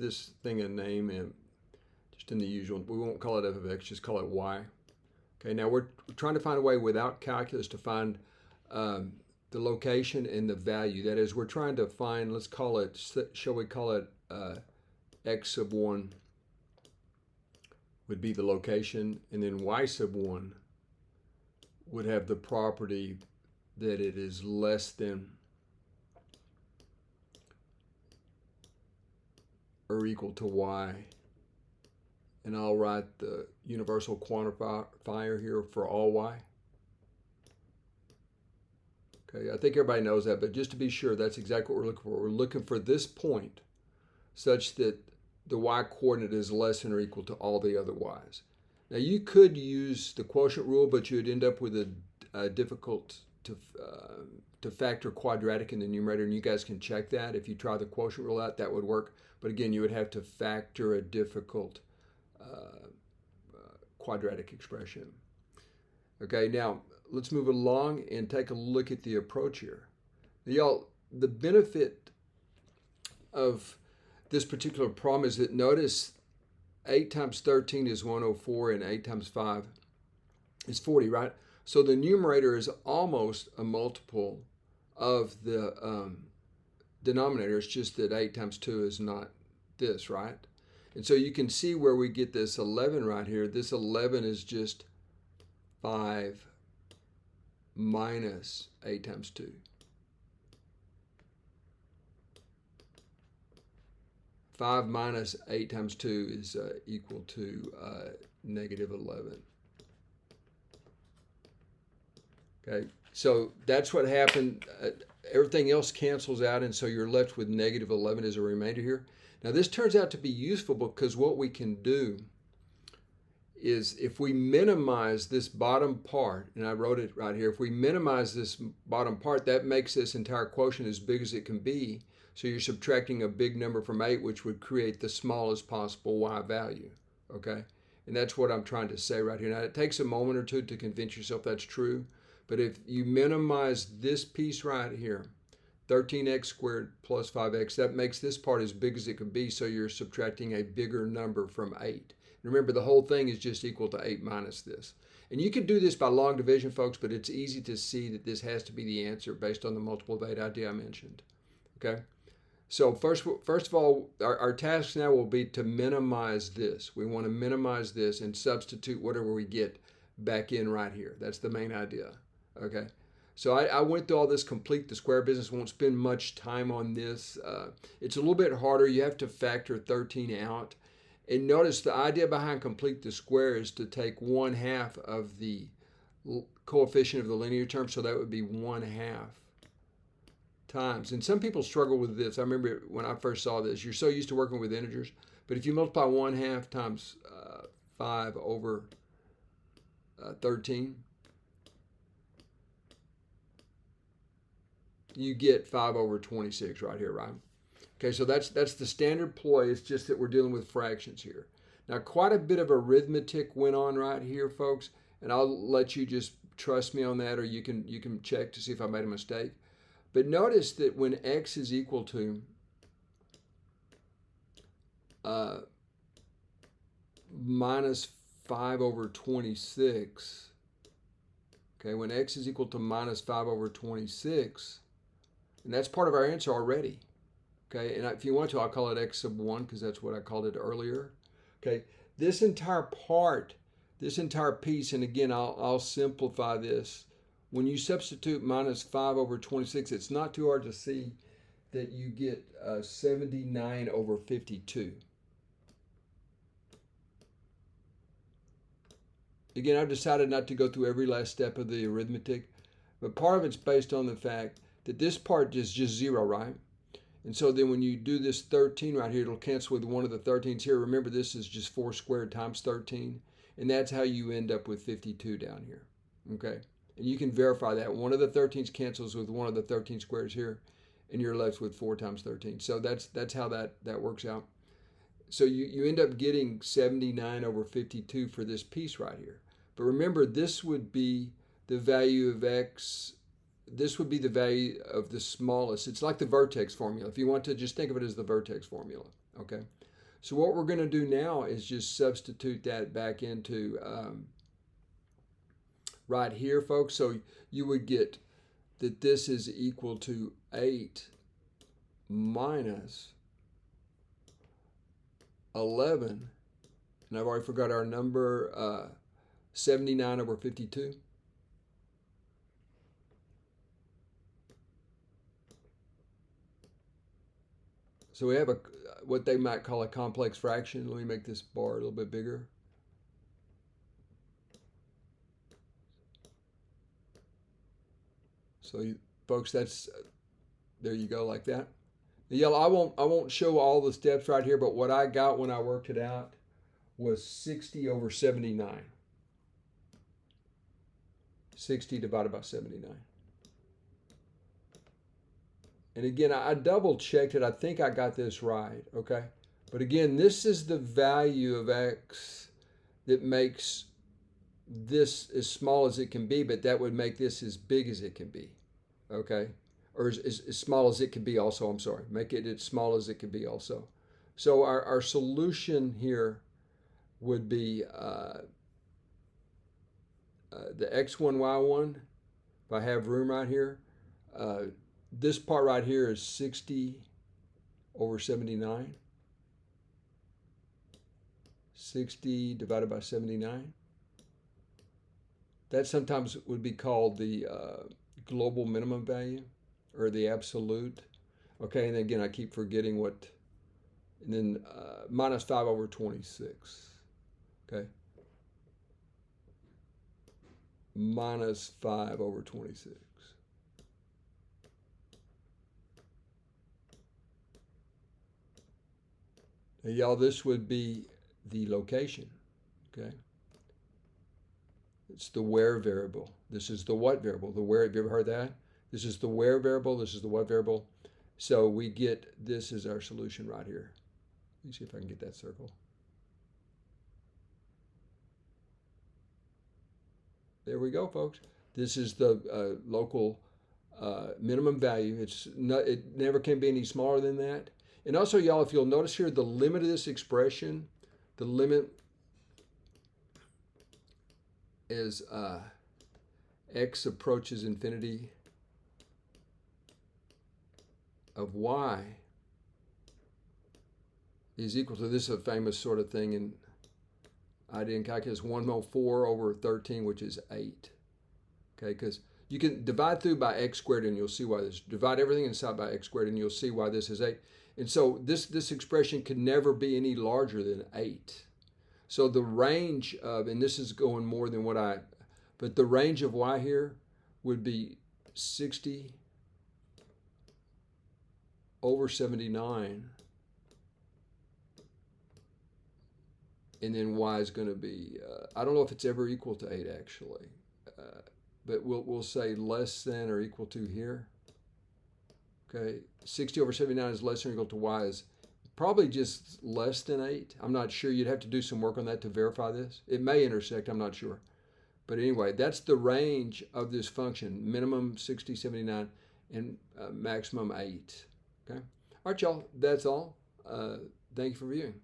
this thing a name and just in the usual, we won't call it f of x, just call it y. Okay, now we're trying to find a way without calculus to find the location and the value. That is, we're trying to find, let's call it, shall we call it x sub 1 would be the location, and then y sub 1 would have the property that it is less than or equal to y. And I'll write the universal quantifier here for all y. Okay, I think everybody knows that, but just to be sure, that's exactly what we're looking for. We're looking for this point such that the y coordinate is less than or equal to all the other y's. Now you could use the quotient rule, but you'd end up with a difficult to factor quadratic in the numerator, and you guys can check that. If you try the quotient rule out, that would work. But again, you would have to factor a difficult quadratic expression. Okay, now let's move along and take a look at the approach here. Now, y'all, the benefit of this particular problem is that notice 8 times 13 is 104 and 8 times 5 is 40, right? So the numerator is almost a multiple of the denominator. It's just that 8 times 2 is not this, right? And so you can see where we get this 11 right here. This 11 is just 5 minus 8 times 2. 5 minus 8 times 2 is equal to negative 11. Okay, so that's what happened. Everything else cancels out, and so you're left with negative 11 as a remainder here. Now this turns out to be useful because what we can do is if we minimize this bottom part, and I wrote it right here, if we minimize this bottom part, that makes this entire quotient as big as it can be. So you're subtracting a big number from 8, which would create the smallest possible y value, okay? And that's what I'm trying to say right here. Now, it takes a moment or two to convince yourself that's true, but if you minimize this piece right here, 13x squared plus 5x, that makes this part as big as it could be, so you're subtracting a bigger number from 8. Remember, the whole thing is just equal to 8 minus this. And you could do this by long division, folks, but it's easy to see that this has to be the answer based on the multiple of 8 idea I mentioned, okay? So first of all, our task now will be to minimize this. We want to minimize this and substitute whatever we get back in right here. That's the main idea, okay? So I went through all this complete the square business. Won't spend much time on this. It's a little bit harder. You have to factor 13 out. And notice the idea behind complete the square is to take 1/2 of the coefficient of the linear term, so that would be 1/2 times. And some people struggle with this. I remember when I first saw this, you're so used to working with integers, but if you multiply 1/2 times 5 over 13, you get 5 over 26 right here, right? Okay, so that's the standard ploy. It's just that we're dealing with fractions here. Now, quite a bit of arithmetic went on right here, folks, and I'll let you just trust me on that, or you can check to see if I made a mistake. But notice that when x is equal to minus 5 over 26, okay, when x is equal to minus 5 over 26, and that's part of our answer already, okay, and if you want to, I'll call it x sub 1 because that's what I called it earlier, okay. This entire part, this entire piece, and again, I'll simplify this. When you substitute minus 5 over 26, it's not too hard to see that you get 79 over 52. Again, I've decided not to go through every last step of the arithmetic, but part of it's based on the fact that this part is just 0, right? And so then when you do this 13 right here, it'll cancel with one of the 13s here. Remember, this is just 4 squared times 13, and that's how you end up with 52 down here, okay? And you can verify that. One of the 13s cancels with one of the 13 squares here, and you're left with 4 times 13. So that's how that works out. So you end up getting 79 over 52 for this piece right here. But remember, this would be the value of x. This would be the value of the smallest. It's like the vertex formula. If you want to just think of it as the vertex formula, okay? So what we're going to do now is just substitute that back into right here, folks. So you would get that this is equal to 8 minus 11. And I've already forgot our number, 79 over 52. So we have what they might call a complex fraction. Let me make this bar a little bit bigger. So folks, that's there you go, like that. The yellow, I won't show all the steps right here, but what I got when I worked it out was 60 over 79. 60 divided by 79. And again, I double checked it. I think I got this right, okay? But again, this is the value of x that makes this as small as it can be, but that would make this as big as it can be, okay? Or as small as it can be also, I'm sorry. Make it as small as it can be also. So our solution here would be the x1, y1, if I have room right here. This part right here is 60 over 79. 60 divided by 79. That sometimes would be called the global minimum value or the absolute. Okay, and again, I keep forgetting what, and then minus 5 over 26. Okay. Minus 5 over 26. Now, y'all, this would be the location, okay? It's the where variable. This is the what variable. The where, have you ever heard that? This is the where variable. This is the what variable. So we get, this is our solution right here. Let me see if I can get that circle. There we go, folks. This is the local minimum value. It never can be any smaller than that. And also, y'all, if you'll notice here, the limit of this expression, the limit is x approaches infinity of y is equal to, this is a famous sort of thing in idea in calculus, 1/4 over 13, which is 8. Okay, because you can divide through by x squared and you'll see why this, divide everything inside by x squared and you'll see why this is 8. And so this expression can never be any larger than 8. So the range of, and this is going more than what but the range of y here would be 60 over 79. And then y is going to be, I don't know if it's ever equal to 8 actually, but we'll say less than or equal to here. Okay, 60 over 79 is less than or equal to y is probably just less than 8. I'm not sure. You'd have to do some work on that to verify this. It may intersect, I'm not sure. But anyway, that's the range of this function, minimum 60, 79, and maximum 8. Okay. All right, y'all, that's all. Thank you for viewing.